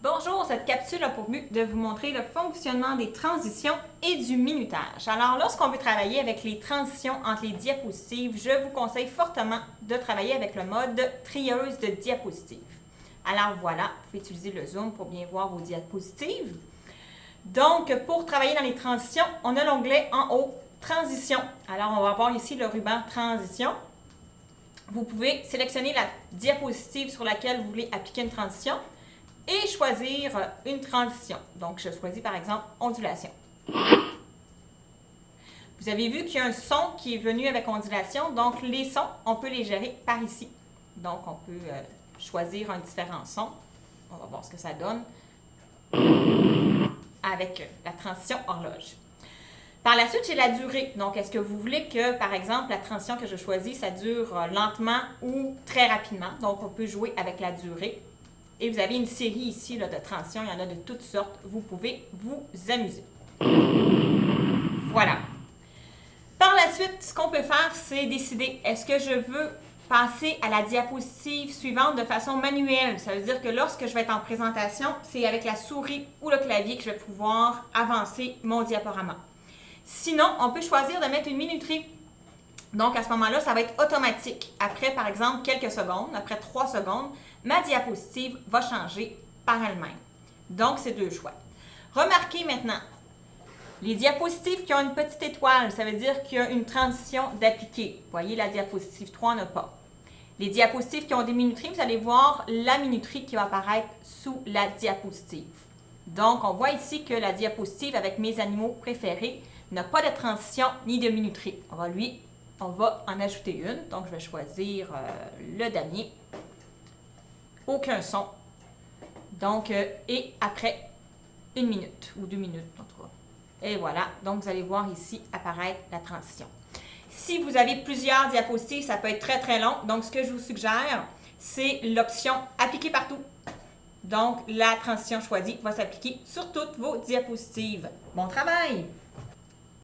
Bonjour, cette capsule a pour but de vous montrer le fonctionnement des transitions et du minutage. Alors, lorsqu'on veut travailler avec les transitions entre les diapositives, je vous conseille fortement de travailler avec le mode trieuse de diapositives. Alors voilà, vous pouvez utiliser le zoom pour bien voir vos diapositives. Donc, pour travailler dans les transitions, on a l'onglet en haut, Transition. Alors, on va voir ici le ruban Transition. Vous pouvez sélectionner la diapositive sur laquelle vous voulez appliquer une transition et choisir une transition. Donc, je choisis par exemple ondulation. Vous avez vu qu'il y a un son qui est venu avec ondulation. Donc, les sons, on peut les gérer par ici. Donc, on peut choisir un différent son. On va voir ce que ça donne avec la transition horloge. Par la suite, j'ai la durée. Donc, est-ce que vous voulez que, par exemple, la transition que je choisis, ça dure lentement ou très rapidement? Donc, on peut jouer avec la durée. Et vous avez une série ici là, de transitions. Il y en a de toutes sortes. Vous pouvez vous amuser. Voilà. Par la suite, ce qu'on peut faire, c'est décider, est-ce que je veux passer à la diapositive suivante de façon manuelle? Ça veut dire que lorsque je vais être en présentation, c'est avec la souris ou le clavier que je vais pouvoir avancer mon diaporama. Sinon, on peut choisir de mettre une minuterie. Donc, à ce moment-là, ça va être automatique. Après, par exemple, quelques secondes, après 3 secondes, ma diapositive va changer par elle-même. Donc, c'est 2 choix. Remarquez maintenant, les diapositives qui ont une petite étoile, ça veut dire qu'il y a une transition d'appliquer. Vous voyez, la diapositive 3 n'a pas. Les diapositives qui ont des minuteries, vous allez voir la minuterie qui va apparaître sous la diapositive. Donc, on voit ici que la diapositive avec mes animaux préférés n'a pas de transition ni de minuterie. On va en ajouter une. Donc, je vais choisir le damier. Aucun son. Donc, et après 1 minute ou 2 minutes en tout cas. Et voilà. Donc, vous allez voir ici apparaître la transition. Si vous avez plusieurs diapositives, ça peut être très très long. Donc, ce que je vous suggère, c'est l'option appliquer partout. Donc, la transition choisie va s'appliquer sur toutes vos diapositives. Bon travail!